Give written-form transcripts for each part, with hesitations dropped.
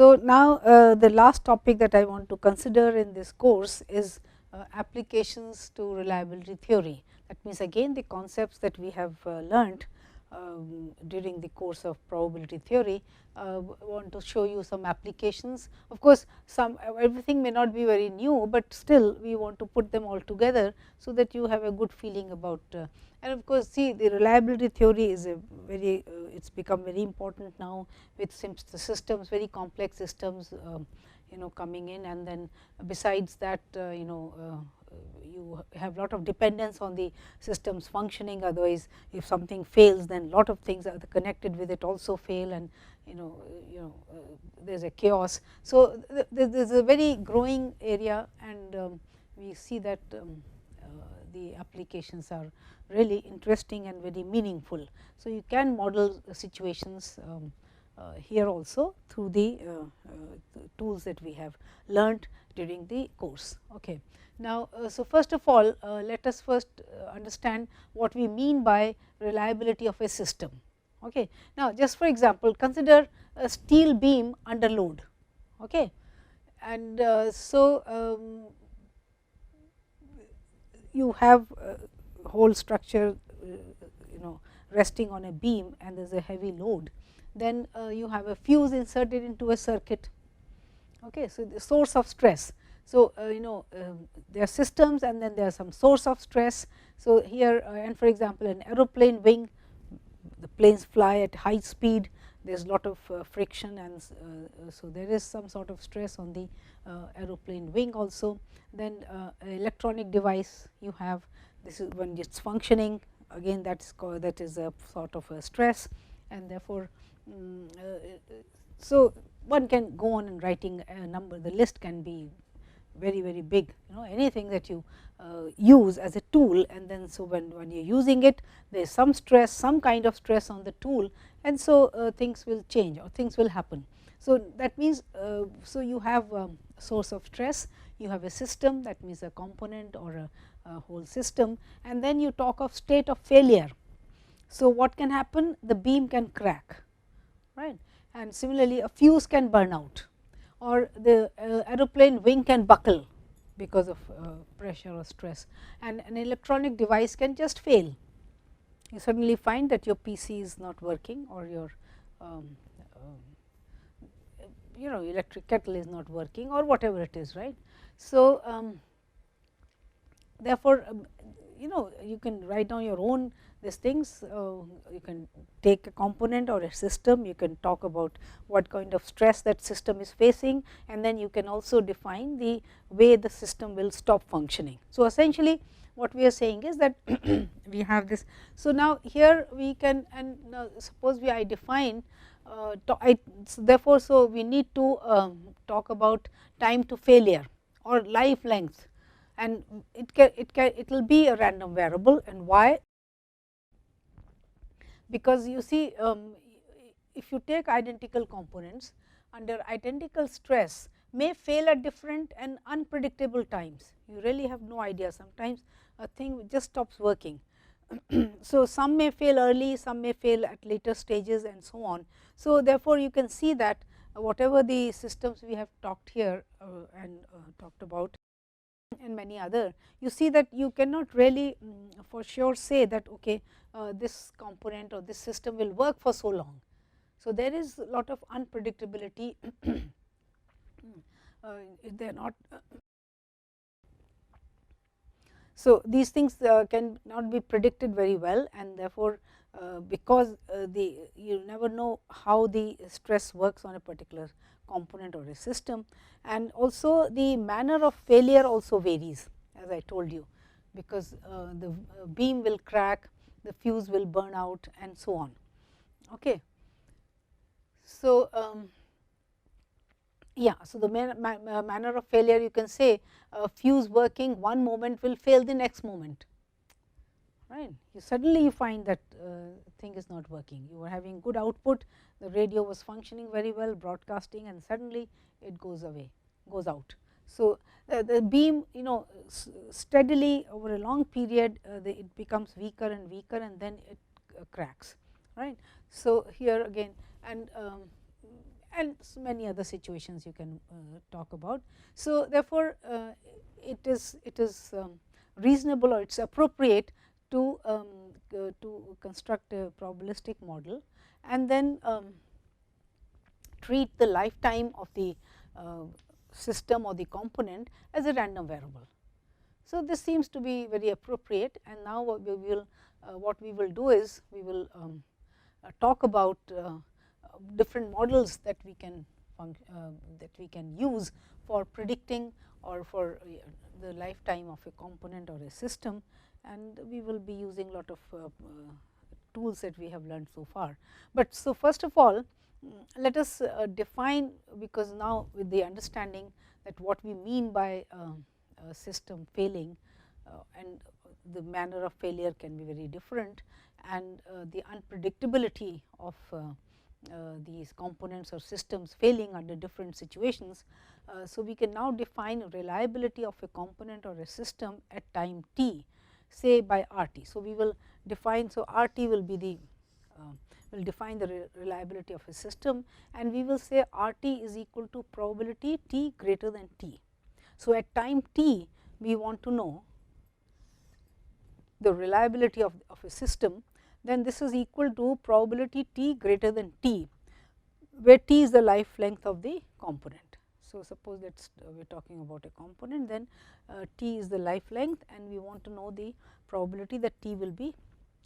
So, now the last topic that I want to consider in this course is applications to reliability theory. That means, again the concepts that we have learnt during the course of probability theory. Want to show you some applications. Of course, some everything may not be very new, but still we want to put them all together, so that you have a good feeling about. And of course, see, the reliability theory is a very it's become very important now with systems, very complex systems coming in, and then besides that you have lot of dependence on the systems functioning. Otherwise, if something fails, then lot of things are connected with it also fail, and there is a chaos. So, there is a very growing area, and we see that the applications are really interesting and very meaningful. So, you can model situations here also through the tools that we have learnt during the course. Okay. Now, so first of all, let us first understand what we mean by reliability of a system. Okay. Now, just for example, consider a steel beam under load. Okay. And you have a whole structure resting on a beam, and there is a heavy load. Then you have a fuse inserted into a circuit. Okay. So, the source of stress. So, there are systems, and then there are some source of stress. So, here and for example, an aeroplane wing, the planes fly at high speed, there is lot of friction, and so there is some sort of stress on the aeroplane wing also. Then electronic device you have, this is when it is functioning, again that is a sort of a stress, and therefore, so one can go on and writing a number, the list can be very, very big, anything that you use as a tool, and then so when you are using it, there is some stress, some kind of stress on the tool, and so things will change or things will happen. So, that means, so you have a source of stress, you have a system, that means a component or a whole system, and then you talk of state of failure. So, what can happen? The beam can crack, right, and similarly a fuse can burn out, or the aeroplane wing can buckle because of pressure or stress, and an electronic device can just fail. You suddenly find that your PC is not working, or your electric kettle is not working, or whatever it is, right. So, therefore, you can write down your own these things. You can take a component or a system, you can talk about what kind of stress that system is facing, and then you can also define the way the system will stop functioning. So, essentially what we are saying is that we have this. So, now here we can, and suppose I define so therefore, so we need to talk about time to failure or life length, and it will be a random variable. And why? Because you see, if you take identical components under identical stress, may fail at different and unpredictable times. You really have no idea, sometimes a thing just stops working. So, some may fail early, some may fail at later stages, and so on. So, therefore, you can see that whatever the systems we have talked here and talked about, and many other, you see that you cannot really for sure say that okay, this component or this system will work for so long. So, there is a lot of unpredictability. They are not. So, these things can not be predicted very well, and therefore, because you never know how the stress works on a particular component or a system, and also the manner of failure also varies, as I told you, because the beam will crack, the fuse will burn out, and so on. Okay. So, yeah, so the manner of failure, you can say fuse working one moment will fail the next moment, right. You find that thing is not working. You were having good output, the radio was functioning very well, broadcasting, and suddenly it goes away, goes out. So, the beam steadily over a long period it becomes weaker and weaker, and then it cracks, right. So, here again, and and so many other situations you can talk about. So, therefore, it is reasonable or it is appropriate to construct a probabilistic model and then treat the lifetime of the system or the component as a random variable. So, this seems to be very appropriate, and now what we will do is we will talk about different models that we can use for predicting or for the lifetime of a component or a system, and we will be using lot of tools that we have learned so far. But so first of all, let us define, because now with the understanding that what we mean by a system failing and the manner of failure can be very different, and the unpredictability of these components or systems failing under different situations. So, we can now define reliability of a component or a system at time t, say by R t. So, we will define, so R t will be the will define the reliability of a system, and we will say R t is equal to probability t greater than t. So, at time t we want to know the reliability of a system, then this is equal to probability t greater than t, where t is the life length of the component. So, suppose that we are talking about a component, then t is the life length, and we want to know the probability that t will be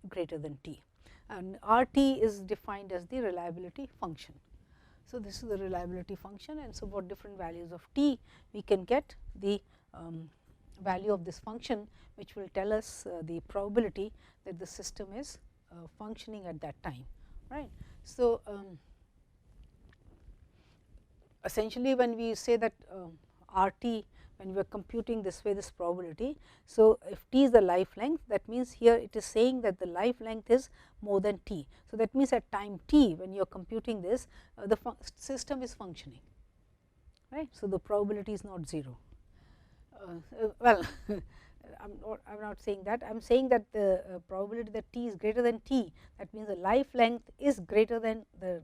greater than t, and R t is defined as the reliability function. So, this is the reliability function, and so for different values of t we can get the value of this function, which will tell us the probability that the system is functioning at that time, right. So, essentially when we say that R t, when we are computing this way, this probability. So, if t is the life length, that means here it is saying that the life length is more than t. So, that means at time t, when you are computing this, the system is functioning, right. So, the probability is not 0. Well, I am not saying that, I am saying that the probability that t is greater than t, that means the life length is greater than the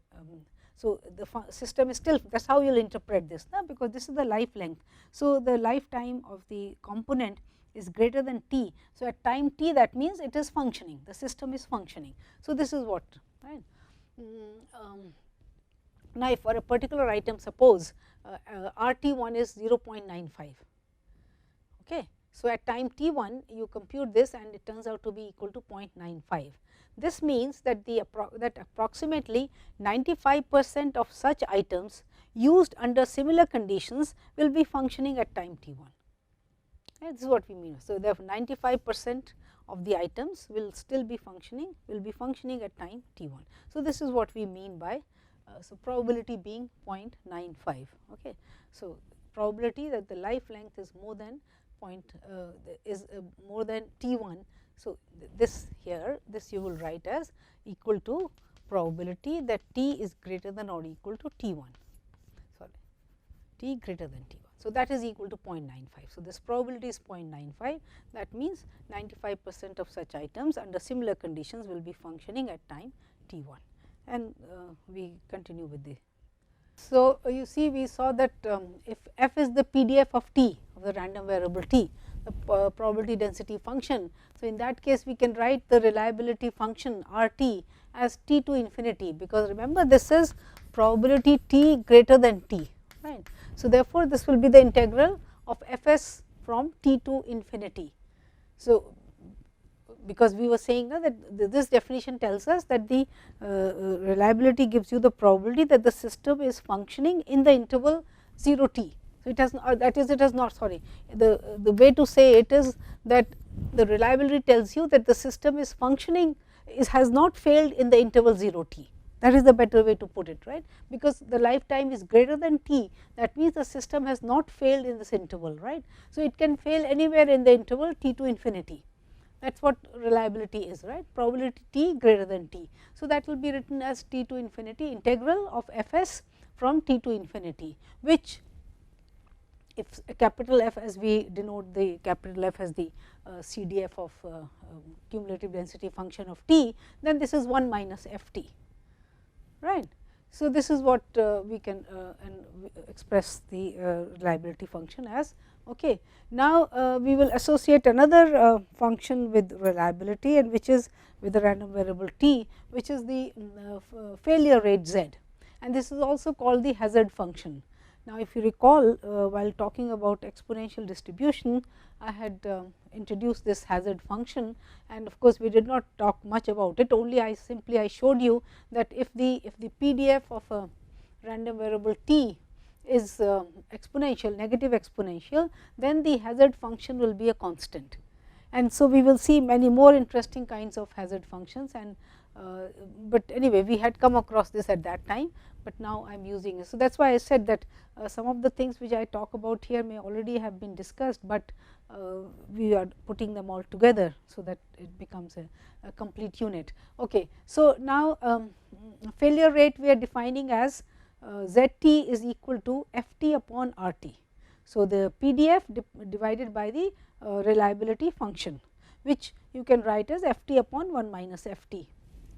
so, the system is still, that is how you will interpret this, because this is the life length. So, the lifetime of the component is greater than t. So, at time t, that means it is functioning, the system is functioning. So, this is what, right. Now, if for a particular item, suppose R t 1 is 0.95. Okay. So, at time t 1 you compute this and it turns out to be equal to 0.95. This means that that approximately 95% of such items used under similar conditions will be functioning at time t 1. Okay, this is what we mean. So, therefore, 95% of the items will still be functioning, at time t 1. So, this is what we mean by so probability being 0.95. Okay. So, probability that the life length is more than more than t 1. So, this here, this you will write as equal to probability that t is greater than or equal to t 1, sorry, t greater than t 1. So, that is equal to 0.95. So, this probability is 0.95, that means 95% of such items under similar conditions will be functioning at time t 1, and we continue with the. So, you see we saw that if f is the PDF of t, of the random variable t, the probability density function. So, in that case we can write the reliability function R t as t to infinity, because remember this is probability t greater than t, right. So, therefore, this will be the integral of f s from t to infinity. So, because we were saying that this definition tells us that the reliability gives you the probability that the system is functioning in the interval 0 t. So, it has not, that is it has not, sorry, the way to say it is that the reliability tells you that the system is functioning, has not failed in the interval 0 t. That is the better way to put it, right, because the lifetime is greater than t, that means the system has not failed in this interval, right. So, it can fail anywhere in the interval t to infinity. That is what reliability is, right, probability t greater than t. So, that will be written as t to infinity integral of f s from t to infinity, which if a capital F, as we denote the capital F as the CDF of cumulative density function of t, then this is 1 minus f t, right. So, this is what we can express the reliability function as. Okay. Now, we will associate another function with reliability, and which is with the random variable t, which is the failure rate z, and this is also called the hazard function. Now, if you recall, while talking about exponential distribution, I had introduced this hazard function, and of course, we did not talk much about it, only I showed you that if the PDF of a random variable t is exponential, negative exponential, then the hazard function will be a constant. And so, we will see many more interesting kinds of hazard functions, and but anyway, we had come across this at that time, but now I am using it. So, that is why I said that some of the things which I talk about here may already have been discussed, but we are putting them all together, so that it becomes a complete unit. Okay. So, now failure rate we are defining as Z t is equal to f t upon r t. So, the PDF divided by the reliability function, which you can write as f t upon 1 minus f t,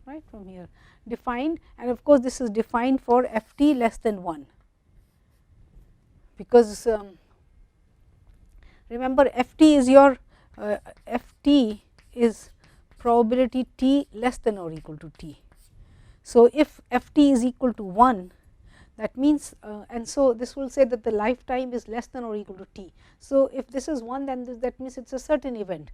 right, from here defined, and of course, this is defined for f t less than 1, because remember f t is your f t is probability t less than or equal to t. So, if f t is equal to 1, that means and so this will say that the lifetime is less than or equal to t. So, if this is 1, then that means it is a certain event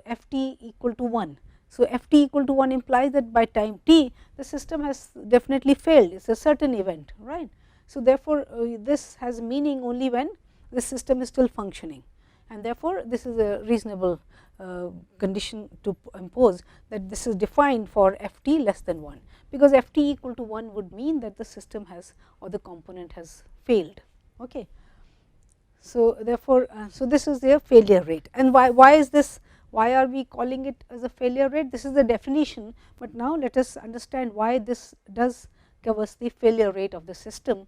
f t equal to 1. So, f t equal to 1 implies that by time t the system has definitely failed, it is a certain event, right. So, therefore, this has meaning only when the system is still functioning, and therefore, this is a reasonable condition to impose, that this is defined for f t less than 1, because f t equal to 1 would mean that the system has, or the component has failed. Okay. So, therefore, so this is their failure rate, and why is this, why are we calling it as a failure rate? This is the definition, but now let us understand why this does give us the failure rate of the system.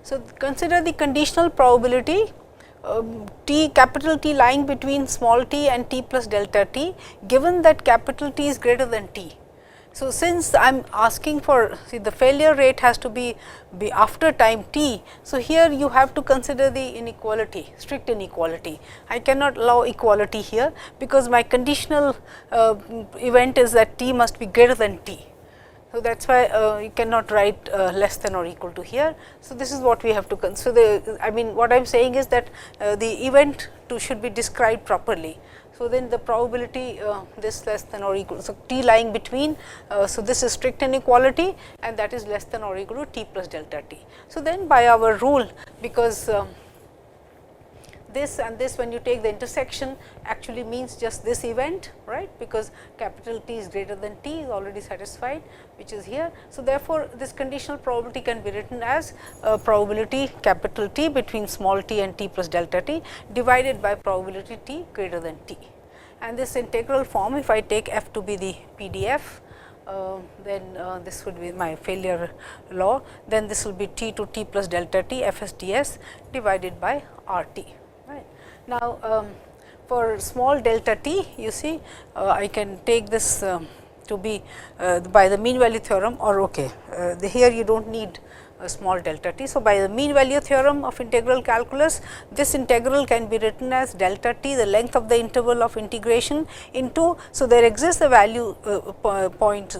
So, consider the conditional probability t, capital T lying between small t and t plus delta t, given that capital T is greater than t. So, since I am asking for, see, the failure rate has to be after time t. So, here you have to consider the inequality, strict inequality. I cannot allow equality here, because my conditional event is that t must be greater than t. So, that is why you cannot write less than or equal to here. So, this is what we have to consider. I mean, what I am saying is that the event should be described properly. So, then the probability this less than or equal, so t lying between, so this is strict inequality, and that is less than or equal to t plus delta t. So, then by our rule, because this and this, when you take the intersection, actually means just this event, right, because capital T is greater than t is already satisfied, which is here. So, therefore, this conditional probability can be written as probability capital T between small t and t plus delta t divided by probability t greater than t. And this integral form, if I take f to be the PDF, then this would be my failure law, then this will be t to t plus delta t f s d s divided by r t. Right. Now, for small delta t, you see, I can take this to be by the mean value theorem, or okay, here you do not need a small delta t. So, by the mean value theorem of integral calculus, this integral can be written as delta t, the length of the interval of integration, into. So, there exists a value point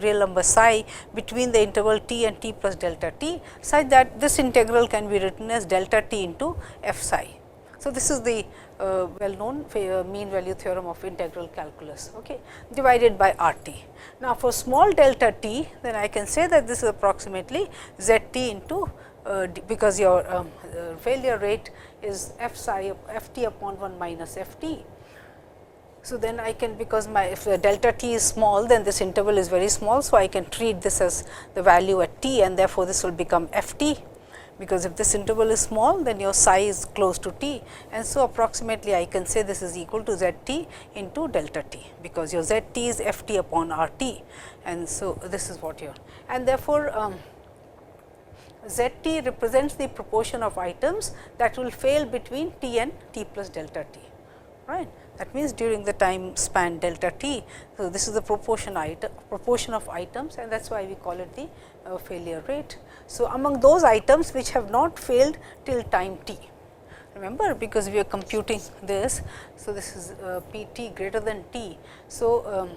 real number psi between the interval t and t plus delta t, such that this integral can be written as delta t into f psi. So, this is the well known mean value theorem of integral calculus, okay, divided by r t. Now, for small delta t, then I can say that this is approximately z t into because your failure rate is f psi f t upon 1 minus f t. So, then I can, because my, if the delta t is small, then this interval is very small. So, I can treat this as the value at t, and therefore, this will become f t, because if this interval is small, then your psi is close to t, and so approximately I can say this is equal to z t into delta t, because your z t is f t upon r t, and so this is what you are, and therefore, z t represents the proportion of items that will fail between t and t plus delta t, right. that means during the time span delta t. So, this is the proportion of items, and that is why we call it the failure rate. So, among those items which have not failed till time t, remember, because we are computing this. So, this is p t greater than t. So,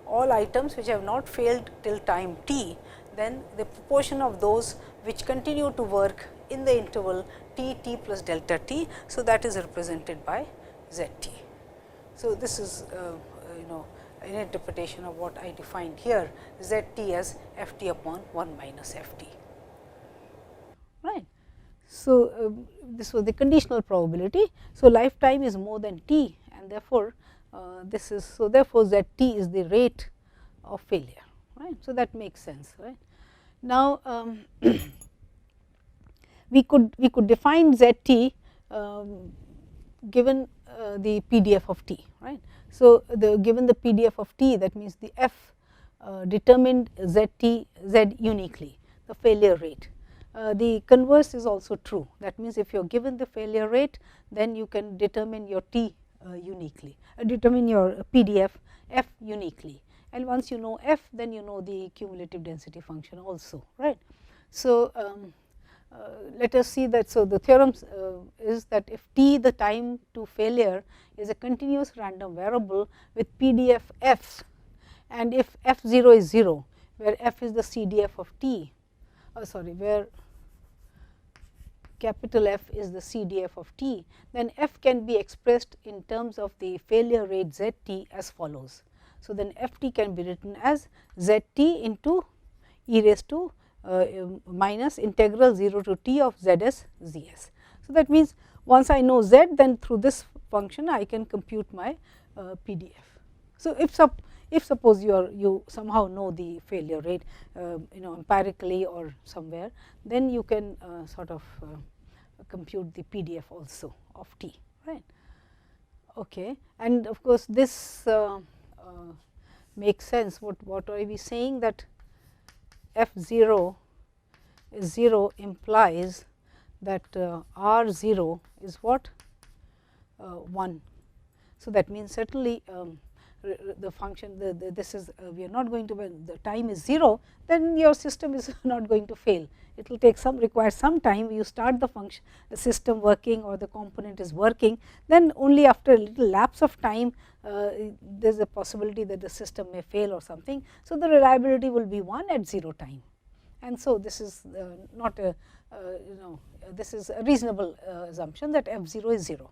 all items which have not failed till time t, then the proportion of those which continue to work in the interval t t plus delta t. So, that is represented by z t. So, this is an interpretation of what I defined here, z t as f t upon 1 minus f t. Right. So, this was the conditional probability. So, lifetime is more than t, and therefore, this is so therefore, z t is the rate of failure. Right. So, that makes sense. Right. Now, we could define z t given the PDF of t. Right. So, given the PDF of t, that means the f determined z t z uniquely, the failure rate. The converse is also true. That means, if you are given the failure rate, then you can determine your t uniquely, determine your PDF f uniquely, and once you know f, then you know the cumulative density function also. Right. So, let us see that. So, the theorem is that if t, the time to failure, is a continuous random variable with PDF f, and if f 0 is 0, where f is the CDF of t, where capital F is the CDF of t, then f can be expressed in terms of the failure rate z t as follows. So, then f t can be written as z t into e raised to minus integral 0 to t of z s z s. So, that means, once I know z, then through this function I can compute my PDF. So, if suppose you somehow know the failure rate empirically or somewhere, then you can sort of compute the PDF also of t. Right. Okay. And of course, this makes sense. What are we saying, that f 0 is 0 implies that r 0 is what 1. So, that means certainly the function this is we are not going to, when the time is 0, then your system is not going to fail. It will take require some time. You start the function, the system working, or the component is working, then only after a little lapse of time there is a possibility that the system may fail or something. So, the reliability will be 1 at 0 time, and so this is not a this is a reasonable assumption that f 0 is 0,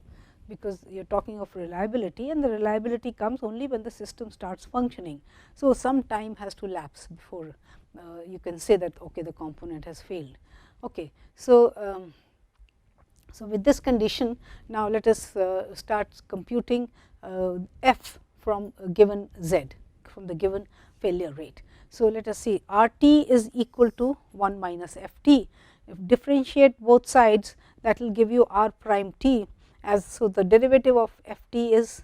because you are talking of reliability, and the reliability comes only when the system starts functioning. So, some time has to lapse before you can say that okay, the component has failed. Okay. So, so with this condition, now let us start computing f from a given z, from the given failure rate. So, let us see, R t is equal to 1 minus f t. If differentiate both sides, that will give you r prime t, as so the derivative of f t is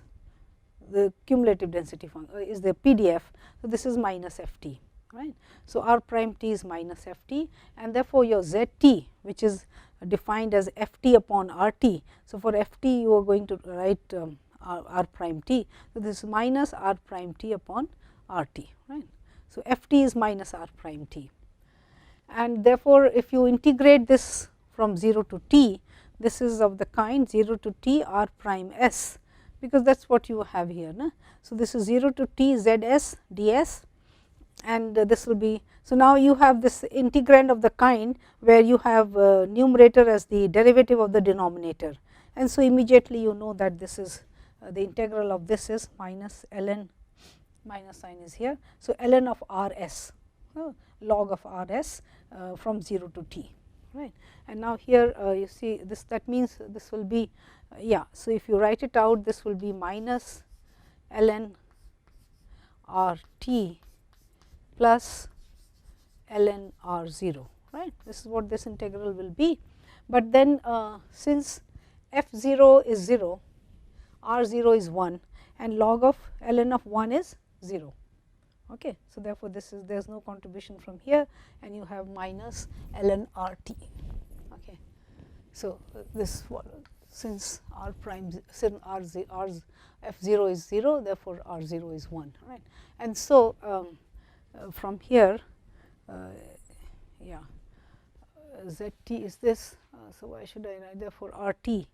the cumulative density function, is the PDF. So, this is minus f t. Right. So, r prime t is minus f t, and therefore, your z t, which is defined as f t upon r t. So, for f t you are going to write r prime t. So, this is minus r prime t upon r t. Right. So, f t is minus r prime t, and therefore, if you integrate this from 0 to t, this is of the kind 0 to t r prime s, because that is what you have here. No? So, this is 0 to t z s d s, and this will be. So, now you have this integrand of the kind where you have numerator as the derivative of the denominator, and so immediately you know that this is the integral of this is minus ln, minus sign is here. So, ln of r s, log of r s from 0 to t. Right. And now, here you see this, that means this will be So, if you write it out, this will be minus ln r t plus ln r 0. Right. This is what this integral will be, but then since f 0 is 0, r 0 is 1, and log of ln of 1 is 0. Okay. So, therefore, this is there is no contribution from here, and you have minus ln r t. Okay. So, this since r prime since r f 0 is 0, therefore, r 0 is 1, right. And so, from here yeah z t is this. So, why should I write therefore, r t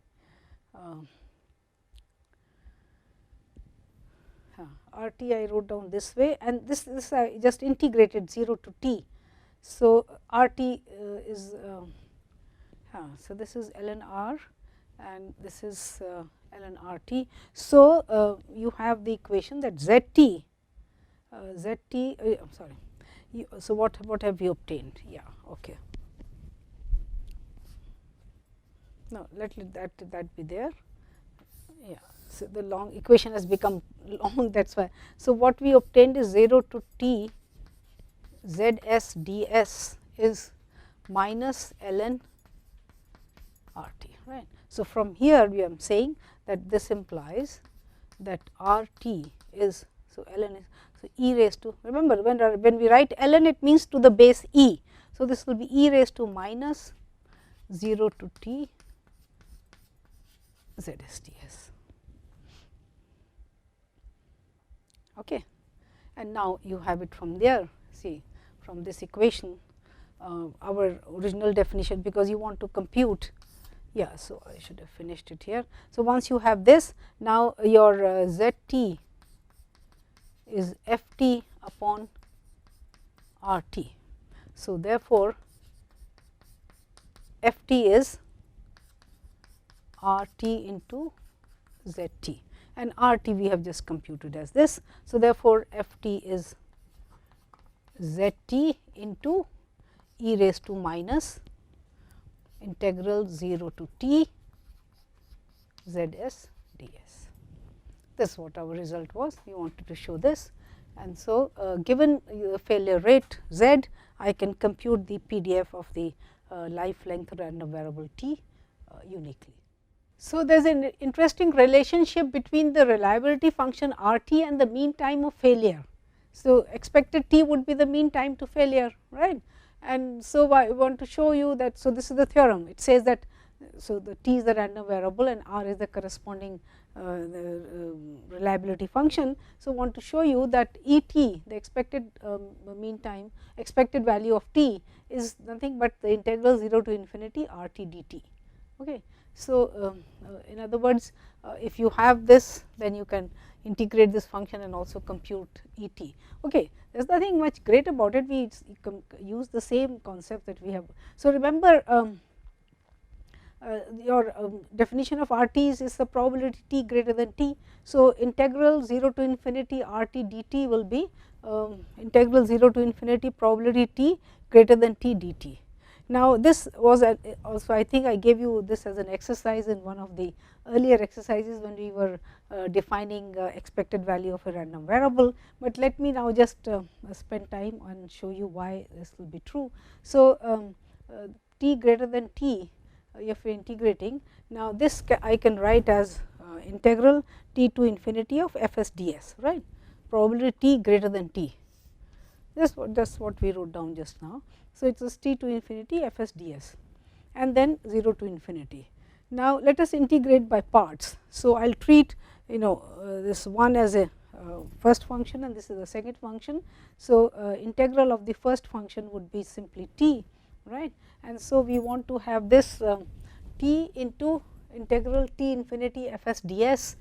r t I wrote down this way, and this I just integrated 0 to t. So, r t is so this is ln r and this is ln r t. So, you have the equation that z t sorry. So, what have we obtained? Yeah, okay. Now, let that be there. Yeah. So, the long equation has become long, that is why. So, what we obtained is 0 to t z s d s is minus ln r t, right. So, from here we are saying that this implies that r t is, so ln is, so e raised to, remember when we write ln, it means to the base e. So, this will be e raised to minus 0 to t z s d s. Okay. And now, you have it from there, see from this equation our original definition, because you want to compute. Yeah, so I should have finished it here. So, once you have this, now your z t is f t upon r t. So, therefore, f t is r t into z t, and r t we have just computed as this. So, therefore, f t is z t into e raised to minus integral 0 to t z s d s. This is what our result was. We wanted to show this, and so given the failure rate z, I can compute the PDF of the life length random variable t uniquely. So, there is an interesting relationship between the reliability function r t and the mean time of failure. So, expected t would be the mean time to failure, right. And so, I want to show you that. So, this is the theorem. It says that, so the t is the random variable and r is the corresponding reliability function. So, want to show you that E t, the expected mean time, expected value of t is nothing but the integral 0 to infinity r t d t. Okay. So, in other words, if you have this, then you can integrate this function and also compute E t. Okay. There is nothing much great about it, we use the same concept that we have. So, remember your definition of r t is the probability t greater than t. So, integral 0 to infinity r t d t will be integral 0 to infinity probability t greater than t d t. Now, this was also, I think I gave you this as an exercise in one of the earlier exercises when we were defining expected value of a random variable, but let me now just spend time and show you why this will be true. So, t greater than t, if you are integrating, now this I can write as integral t to infinity of f s d s, right, probability t greater than t. That's what we wrote down just now. So, it is t to infinity f s d s and then 0 to infinity. Now, let us integrate by parts. So, I will treat this one as a first function and this is the second function. So, integral of the first function would be simply t, right, and so we want to have this t into integral t infinity f s d s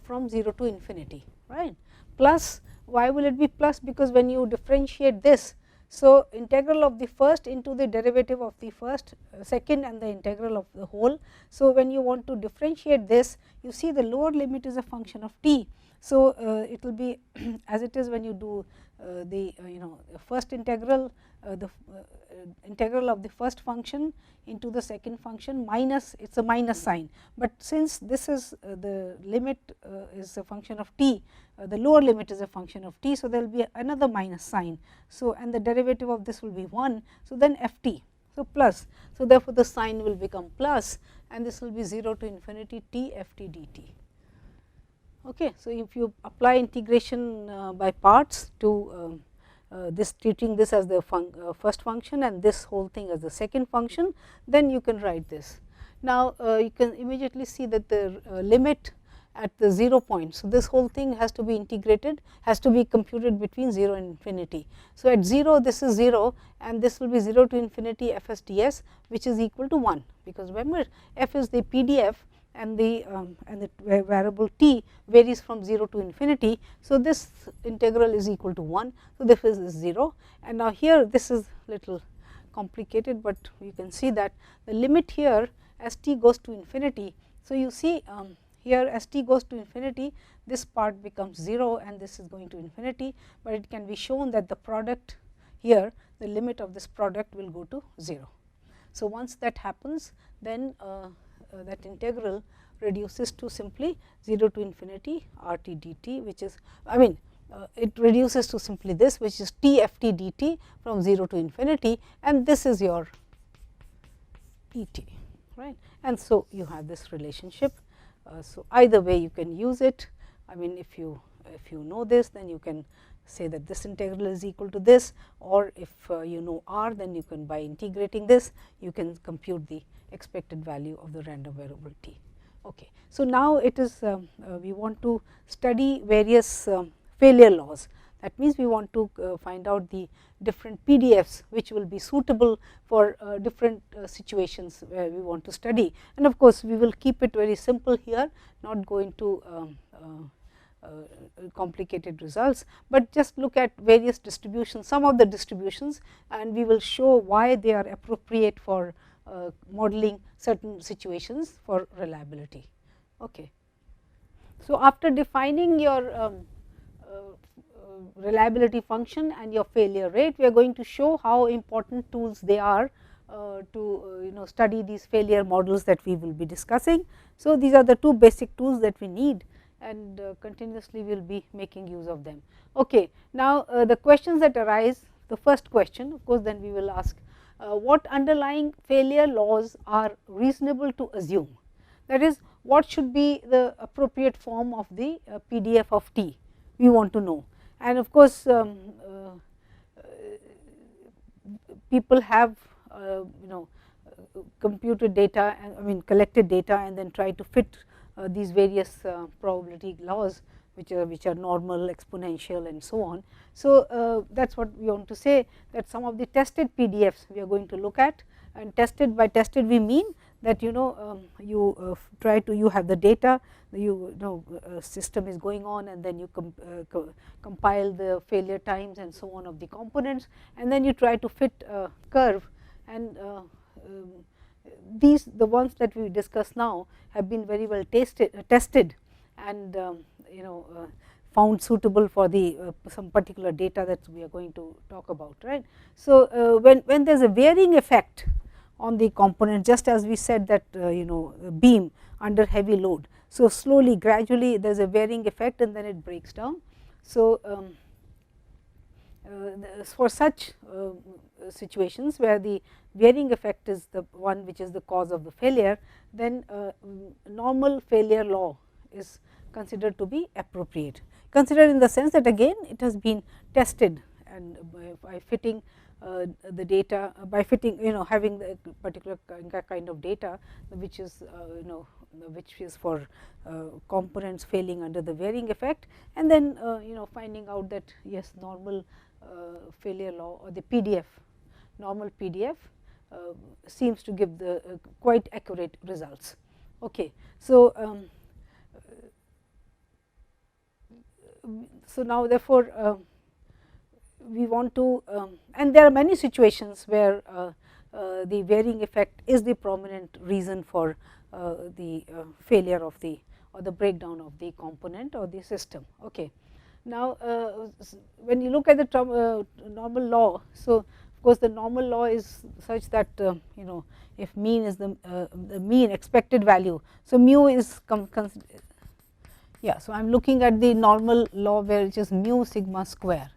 from 0 to infinity, right, plus. Why will it be plus? Because when you differentiate this, so integral of the first into the derivative of the first, second and the integral of the whole. So, when you want to differentiate this, you see the lower limit is a function of t. So, it will be as it is when you do the first integral, the integral of the first function into the second function minus, it is a minus sign, but since this is the limit is a function of t, the lower limit is a function of t. So, there will be another minus sign. So, and the derivative of this will be 1. So, then f t, so plus. So, therefore, the sign will become plus and this will be 0 to infinity t f t d t. Okay. So, if you apply integration by parts to this, treating this as the first function and this whole thing as the second function, then you can write this. Now, you can immediately see that the limit at the 0 point. So, this whole thing has to be integrated, has to be computed between 0 and infinity. So, at 0 this is 0 and this will be 0 to infinity f s ds, which is equal to 1, because remember f is the PDF and the variable t varies from 0 to infinity. So, this integral is equal to 1. So, this is 0, and now here this is little complicated, but you can see that the limit here as t goes to infinity. So, you see here as t goes to infinity, this part becomes 0 and this is going to infinity, but it can be shown that the product here, the limit of this product will go to 0. So, once that happens, then that integral reduces to simply 0 to infinity r t dt, which is, I mean, it reduces to simply this, which is t f t dt from 0 to infinity, and this is your E t, right. And so, you have this relationship. So, either way you can use it. I mean, if you know this, then you can say that this integral is equal to this, or if you know r, then you can, by integrating this, you can compute the expected value of the random variable t. Okay. So, now it is we want to study various failure laws. That means, we want to find out the different PDFs which will be suitable for different situations where we want to study, and of course, we will keep it very simple here, not go into complicated results, but just look at various distributions, some of the distributions, and we will show why they are appropriate for modeling certain situations for reliability. Okay. So, after defining your reliability function and your failure rate, we are going to show how important tools they are to study these failure models that we will be discussing. So, these are the two basic tools that we need, and continuously we will be making use of them. Okay. Now, the questions that arise, the first question, of course, then we will ask what underlying failure laws are reasonable to assume. That is, what should be the appropriate form of the PDF of t, we want to know. And of course, people have computed data, I mean collected data, and then try to fit these various probability laws, which are normal, exponential, and so on. So, that is what we want to say, that some of the tested PDFs we are going to look at, and tested, by tested we mean that you try to, you have the data, you know system is going on, and then you compile the failure times and so on of the components, and then you try to fit a curve, and these, the ones that we discuss now, have been very well tested and found suitable for the some particular data that we are going to talk about, right. So, when there is a varying effect on the component, just as we said that beam under heavy load. So, slowly, gradually there is a varying effect and then it breaks down. So, for such situations where the varying effect is the one which is the cause of the failure, then normal failure law is considered to be appropriate. Considered in the sense that, again, it has been tested, and by fitting the data, by fitting, having the particular kind of data which is which is for components failing under the varying effect, and then finding out that yes, normal failure law, or the PDF, normal PDF seems to give the quite accurate results. Okay. So, so now therefore, we want to, and there are many situations where the varying effect is the prominent reason for the failure of the, or the breakdown of the component or the system. Okay. Now, when you look at the normal law, so of course, the normal law is such that if mean is the mean expected value. So, mu is yeah. So, I am looking at the normal law where it is mu sigma square.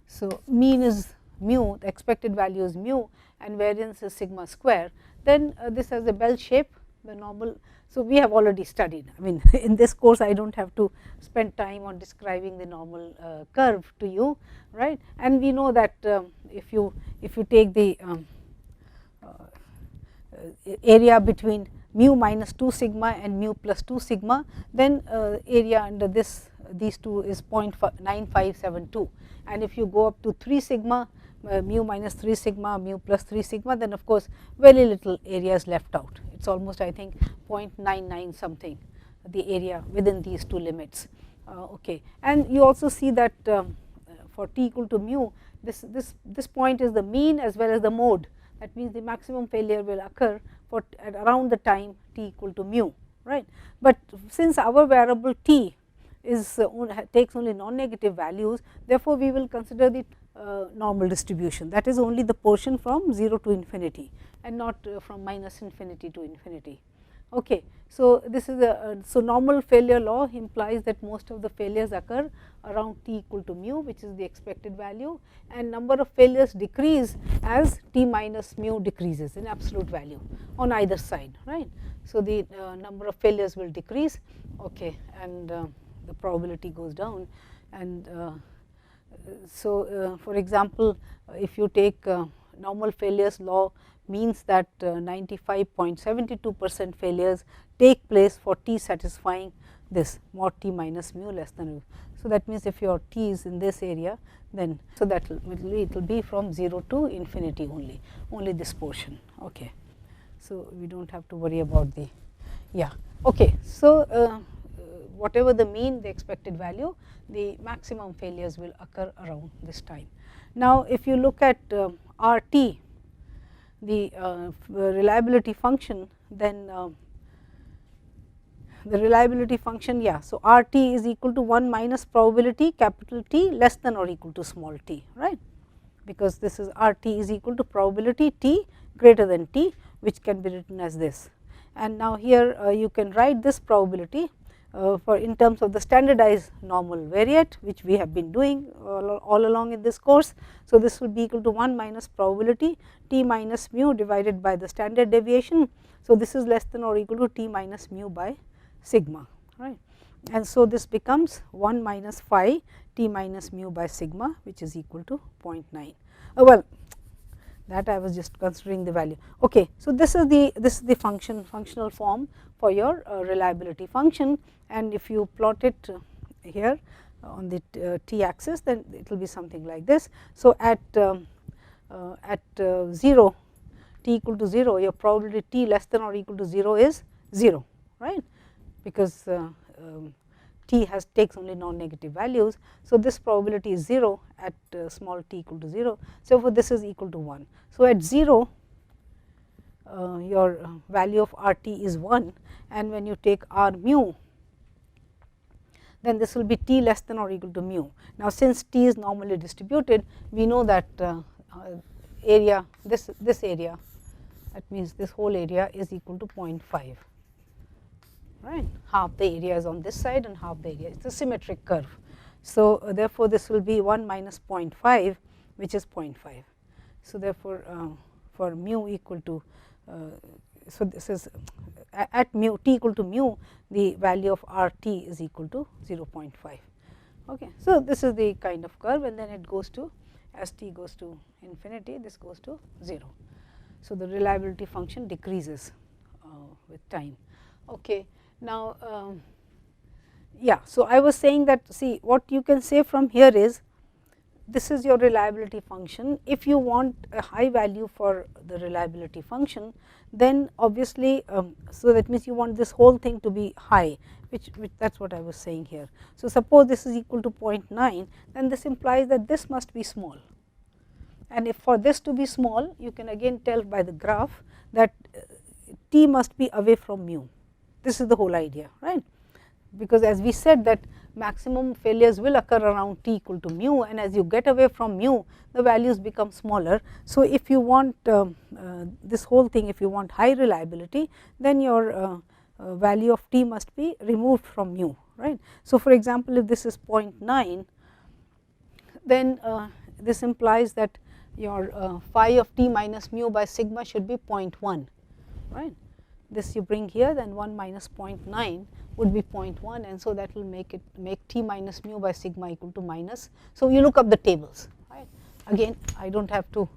So, mean is mu, the expected value is mu, and variance is sigma square. Then this has a bell shape, the normal. So, we have already studied, I mean in this course I do not have to spend time on describing the normal curve to you, right. And we know that if you take the area between mu minus 2 sigma and mu plus 2 sigma, then area under these two is 0.9572, and if you go up to 3 sigma, mu minus 3 sigma, mu plus 3 sigma, then of course very little area is left out. It is almost, I think, 0.99 something, the area within these two limits. Okay. And you also see that for t equal to mu, this point is the mean as well as the mode. That means the maximum failure will occur for at around the time t equal to mu, right. But since our variable t is takes only non-negative values, therefore, we will consider the normal distribution, that is only the portion from 0 to infinity and not from minus infinity to infinity. Okay. So, this is so normal failure law implies that most of the failures occur around t equal to mu, which is the expected value, and number of failures decrease as t minus mu decreases in absolute value on either side, right. So, the number of failures will decrease, okay, and the probability goes down. And so, for example, if you take normal failures law means that 95.72% failures take place for t satisfying this mod t minus mu less than mu. So, that means if your t is in this area, then so that it will be from 0 to infinity only this portion. Okay. So, we do not have to worry about the okay. So, whatever the mean, the expected value, the maximum failures will occur around this time. Now, if you look at R t, the reliability function, then the reliability function, so R t is equal to 1 minus probability capital T less than or equal to small t, right, because this is R t is equal to probability T greater than T, which can be written as this. And now, here you can write this probability for in terms of the standardized normal variate, which we have been doing all along in this course. So, this will be equal to 1 minus probability t minus mu divided by the standard deviation. So, this is less than or equal to t minus mu by sigma, right. And so, this becomes 1 minus phi t minus mu by sigma, which is equal to 0.9. Well, that I was just considering the value. Okay. So, this is the functional form for your reliability function, and if you plot it here on the t axis, then it will be something like this. So, at 0 t equal to 0, your probability t less than or equal to 0 is 0, right, because t takes only non-negative values. So, this probability is 0 at small t equal to 0. So, for this is equal to 1. So, at 0 your value of R t is 1, and when you take R mu, then this will be t less than or equal to mu. Now, since t is normally distributed, we know that area this area, that means this whole area is equal to 0.5. Right, half the area is on this side and half the area, it is a symmetric curve. So, therefore, this will be 1 minus 0.5, which is 0.5. So, therefore, for mu equal to so this is at mu t equal to mu, the value of R t is equal to 0.5. Okay. So, this is the kind of curve, and then it goes to, as t goes to infinity, this goes to 0. So, the reliability function decreases with time. Okay. Now, so I was saying that, see, what you can say from here is, this is your reliability function. If you want a high value for the reliability function, then obviously, so that means you want this whole thing to be high, which that is what I was saying here. So, suppose this is equal to 0.9, then this implies that this must be small, and if for this to be small, you can again tell by the graph that t must be away from mu. This is the whole idea, right, because as we said that maximum failures will occur around t equal to mu, and as you get away from mu, the values become smaller. So, if you want this whole thing, if you want high reliability, then your value of t must be removed from mu, right. So, for example, if this is 0.9, then this implies that your phi of t minus mu by sigma should be 0.1, right. This you bring here, then 1 minus 0.9 would be 0.1, and so that will make t minus mu by sigma equal to minus. So, you look up the tables, right. Again, I do not have to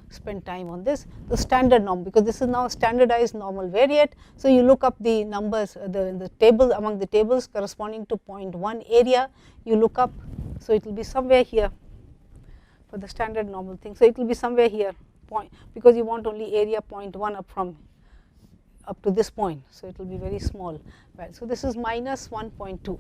spend time on this. The standard norm, because this is now standardized normal variate. So, you look up the numbers in the table, among the tables corresponding to 0.1 area, you look up. So, it will be somewhere here for the standard normal thing. So, it will be somewhere here point, because you want only area 0.1 up to this point. So, it will be very small. Well, so, this is minus 1.2,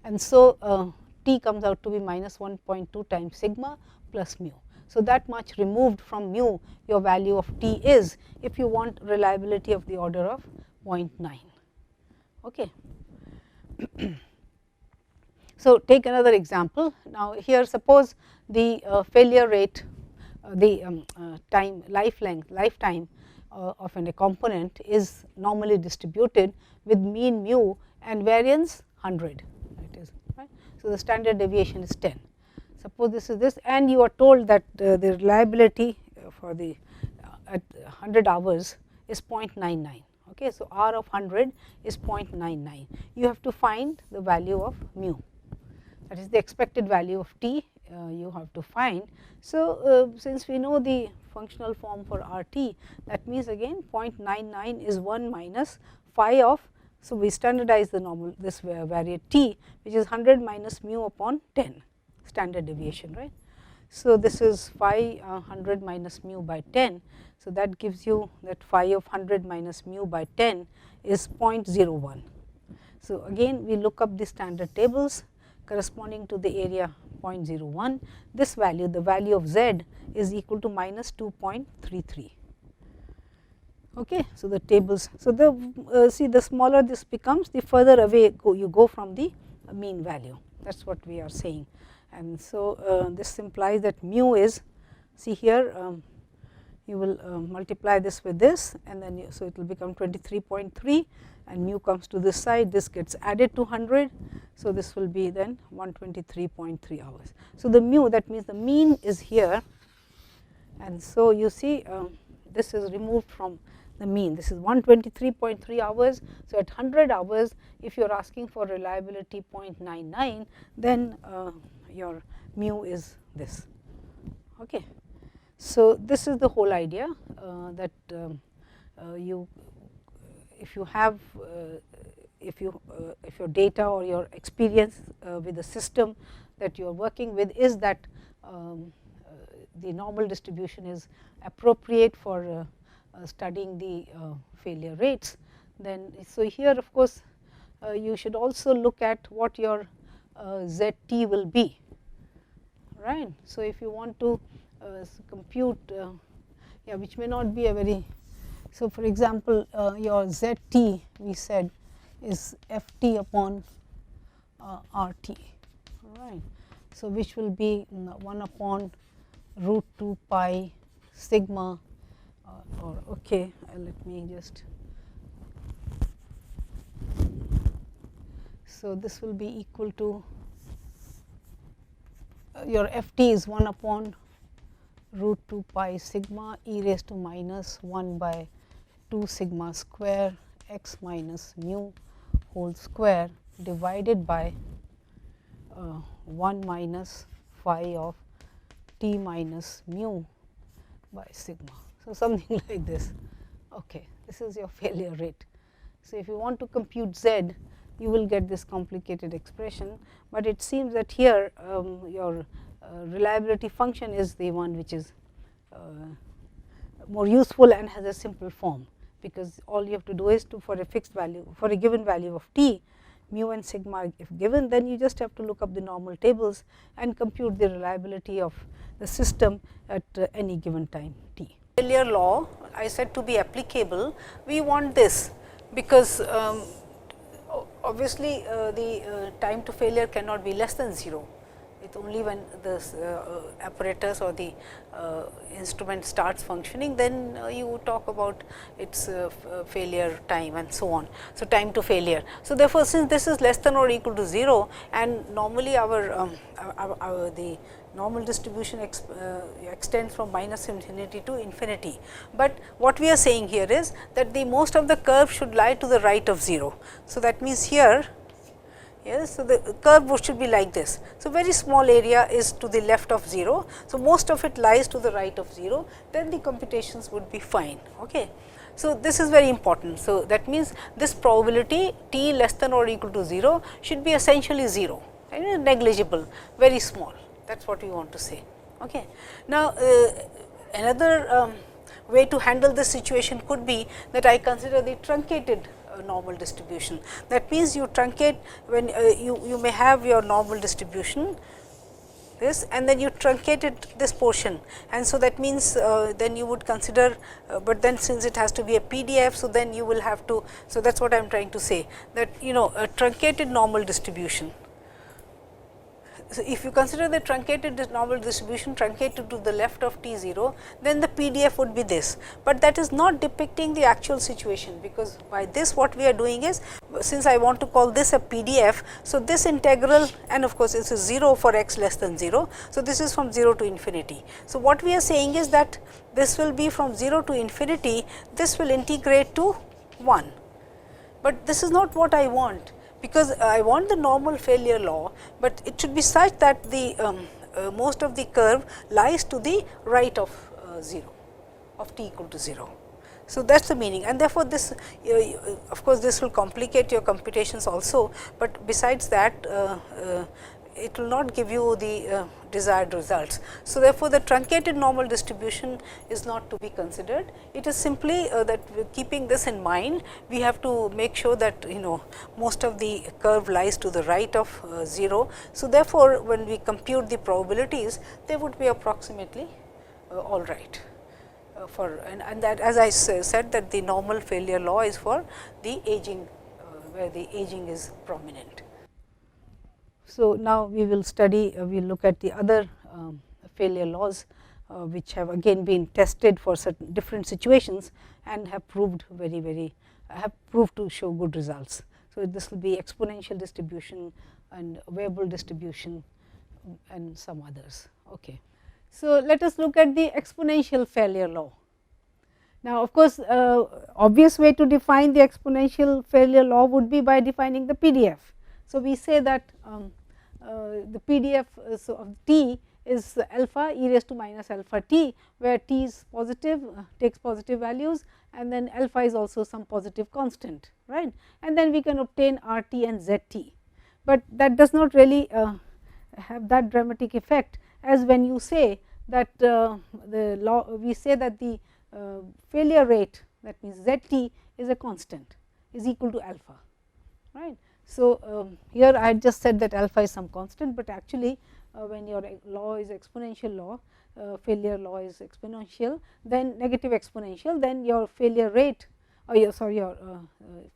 and so t comes out to be minus 1.2 times sigma plus mu. So, that much removed from mu your value of t is, if you want reliability of the order of 0.9. Okay. So, take another example. Now, here suppose the failure rate, the lifetime of a component is normally distributed with mean mu and variance 100. It is right. So, the standard deviation is 10. Suppose this is this, and you are told that the reliability for the at 100 hours is 0.99. Okay. So, R of 100 is 0.99. You have to find the value of mu, that is the expected value of t you have to find. So, since we know the functional form for R t, that means again 0.99 is 1 minus phi of. So, we standardize the normal this variate t, which is 100 minus mu upon 10 standard deviation, right. So, this is phi 100 minus mu by 10. So, that gives you that phi of 100 minus mu by 10 is 0.01. So, again we look up the standard tables corresponding to the area 0.01. This value, the value of z, is equal to minus 2.33. Okay. So, the tables. So, the see, the smaller this becomes, the further away you go from the mean value. That is what we are saying. And so, this implies that mu is, see here, you will multiply this with this, and then so it will become 23.3, and mu comes to this side, this gets added to 100. So, this will be then 123.3 hours. So, the mu, that means the mean is here, and so you see this is removed from the mean. This is 123.3 hours. So, at 100 hours, if you are asking for reliability 0.99, then your mu is this. Okay. So, this is the whole idea that if you have if your data or your experience with the system that you are working with is that the normal distribution is appropriate for studying the failure rates, then so here of course you should also look at what your ZT will be, right. So, if you want to compute, yeah, which may not be a very, so for example, your ZT we said is Ft upon RT, right. So, which will be 1 upon root 2 pi sigma or okay, let me just, so this will be equal to your Ft is 1 upon root 2 pi sigma e raised to minus 1 by 2 sigma square x minus mu whole square divided by 1 minus phi of t minus mu by sigma. So, something like this. Okay. This is your failure rate. So, if you want to compute z, you will get this complicated expression, but it seems that here your reliability function is the one which is more useful and has a simple form, because all you have to do is to, for a fixed value, for a given value of t, mu and sigma if given, then you just have to look up the normal tables and compute the reliability of the system at any given time t. Failure law, I said to be applicable, we want this, because obviously the time to failure cannot be less than 0. It's only when the apparatus or the instrument starts functioning, then you talk about its failure time and so on. So, time to failure. So, therefore, since this is less than or equal to 0, and normally our the normal distribution extends from minus infinity to infinity, but what we are saying here is that the most of the curve should lie to the right of 0. So, that means here Yes, so the curve should be like this. So, very small area is to the left of 0. So, most of it lies to the right of 0, then the computations would be fine. Okay. So, this is very important. So, that means this probability t less than or equal to 0 should be essentially 0, and negligible, very small, that is what we want to say. Okay. Now, another way to handle this situation could be that I consider the truncated normal distribution. That means, you truncate when you may have your normal distribution this, and then you truncated this portion, and so that means then you would consider, but then since it has to be a PDF, so then you will have to. So, that is what I am trying to say, that a truncated normal distribution. So, if you consider the truncated normal distribution truncated to the left of T 0, then the PDF would be this, but that is not depicting the actual situation, because by this what we are doing is, since I want to call this a PDF. So, this integral, and of course, this is 0 for x less than 0. So, this is from 0 to infinity. So, what we are saying is that this will be from 0 to infinity, this will integrate to 1, but this is not what I want, because I want the normal failure law, but it should be such that the most of the curve lies to the right of 0, of t equal to 0. So, that is the meaning, and therefore, this of course, this will complicate your computations also, but besides that it will not give you the desired results. So, therefore, the truncated normal distribution is not to be considered. It is simply that keeping this in mind, we have to make sure that most of the curve lies to the right of 0. So, therefore, when we compute the probabilities, they would be approximately all right. And that, as I said, that the normal failure law is for the aging, where the aging is prominent. So, now we will study, we will look at the other failure laws, which have again been tested for certain different situations and have proved have proved to show good results. So, this will be exponential distribution and Weibull distribution and some others. Okay. So, let us look at the exponential failure law. Now, of course, obvious way to define the exponential failure law would be by defining the PDF. So, we say that the PDF of t is alpha e raised to minus alpha t, where t is positive, takes positive values, and then alpha is also some positive constant, right, and then we can obtain R t and Z t. But that does not really have that dramatic effect, as when you say that the law, we say that the failure rate, that means Z t is a constant, is equal to alpha, right. So, here I had just said that alpha is some constant, but actually when your law is exponential law, failure law is exponential, then negative exponential, then your failure rate, or your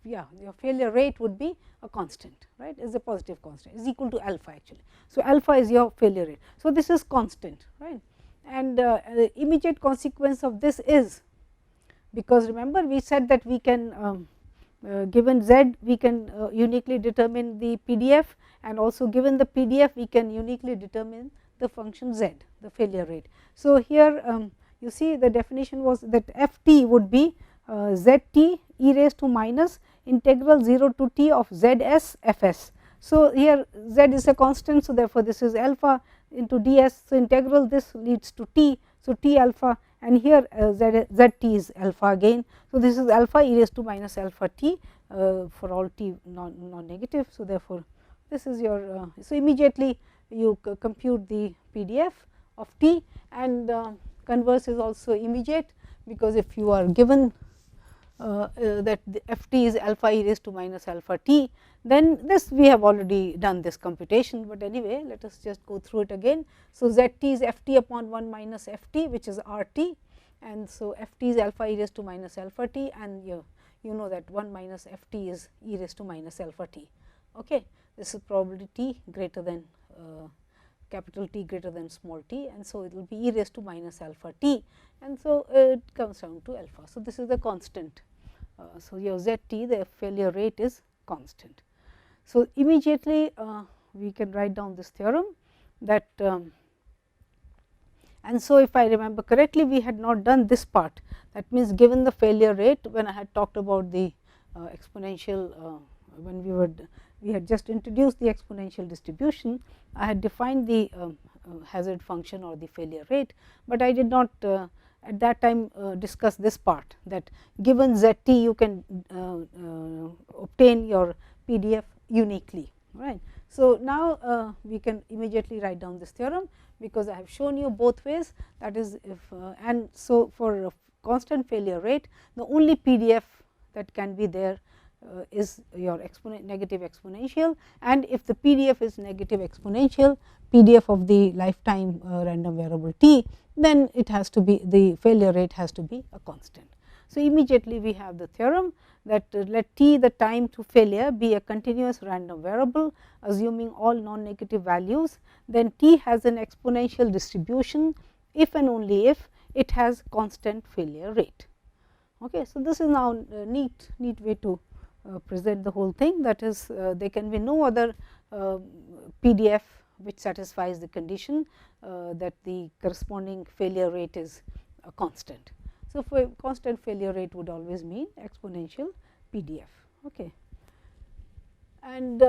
your failure rate would be a constant, right, is a positive constant, is equal to alpha actually. So, alpha is your failure rate. So, this is constant, right, and the immediate consequence of this is, because remember we said that we can given z, we can uniquely determine the PDF, and also given the PDF, we can uniquely determine the function z, the failure rate. So, here you see the definition was that f t would be z t e raised to minus integral 0 to t of z s f s. So, here z is a constant. So, therefore, this is alpha into d s. So, integral this leads to t. So, t alpha, and here z t is alpha again. So, this is alpha e raised to minus alpha t for all t non-negative. So, therefore, this is your so immediately you compute the PDF of t, and converse is also immediate, because if you are given that the f t is alpha e raised to minus alpha t, then this we have already done this computation, but anyway let us just go through it again. So, z t is f t upon 1 minus f t, which is R t, and so f t is alpha e raised to minus alpha t, and you know that 1 minus f t is e raised to minus alpha t. Okay. This is probability t greater than capital T greater than small t, and so it will be e raised to minus alpha t, and so it comes down to alpha. So, this is the constant. So, your z t, the failure rate is constant. So, immediately we can write down this theorem that and so if I remember correctly, we had not done this part. That means, given the failure rate, when I had talked about the exponential when we had just introduced the exponential distribution, I had defined the hazard function or the failure rate, but I did not at that time discuss this part, that given z t you can obtain your PDF uniquely, right. So, now we can immediately write down this theorem, because I have shown you both ways, that is if and so for constant failure rate, the only PDF that can be there is your negative exponential, and if the PDF is negative exponential PDF of the lifetime random variable t, then it has to be, the failure rate has to be a constant. So, immediately we have the theorem that let t the time to failure be a continuous random variable assuming all non-negative values, then t has an exponential distribution if and only if it has constant failure rate. Okay. So, this is now a neat way to present the whole thing, that is there can be no other PDF which satisfies the condition that the corresponding failure rate is a constant. So, for constant failure rate would always mean exponential PDF. Okay. And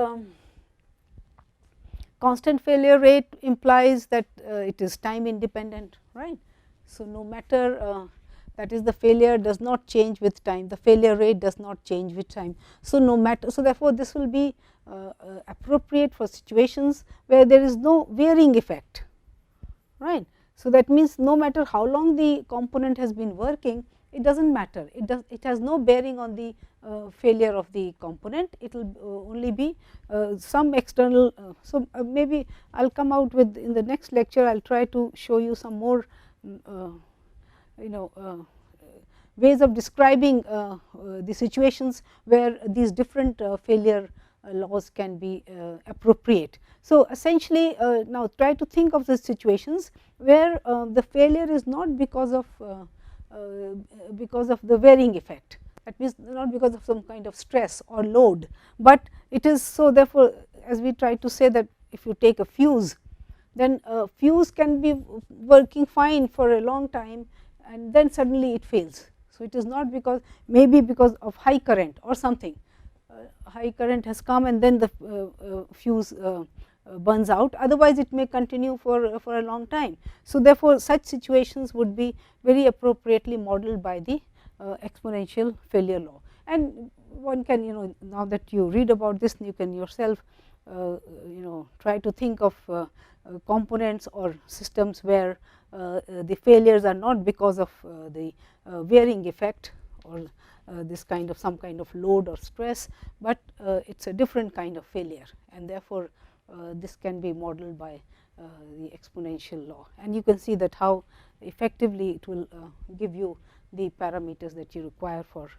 constant failure rate implies that it is time independent, right. So, no matter that is, the failure does not change with time, the failure rate does not change with time. So, no matter, so therefore, this will be appropriate for situations where there is no varying effect, right. So, that means no matter how long the component has been working, it does not matter, it has no bearing on the failure of the component, it will only be some external. So, maybe I will come out with, in the next lecture I will try to show you some more ways of describing the situations where these different failure laws can be appropriate. So, essentially now try to think of the situations where the failure is not because of the varying effect, that means not because of some kind of stress or load, but it is. So, therefore, as we try to say that if you take a fuse, then a fuse can be working fine for a long time and then suddenly it fails. So, it is not because, maybe because of high current or something, high current has come and then the fuse burns out, otherwise it may continue for a long time. So, therefore, such situations would be very appropriately modeled by the exponential failure law, and one can, now that you read about this, you can yourself try to think of components or systems where the failures are not because of the varying effect or this kind of some kind of load or stress, but it is a different kind of failure, and therefore, this can be modeled by the exponential law, and you can see that how effectively it will give you the parameters that you require for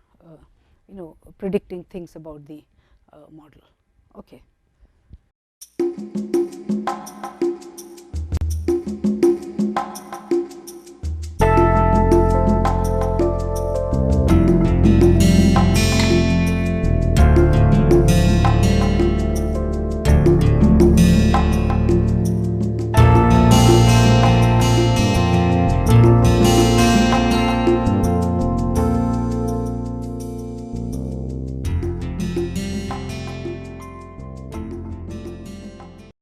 predicting things about the model. Okay.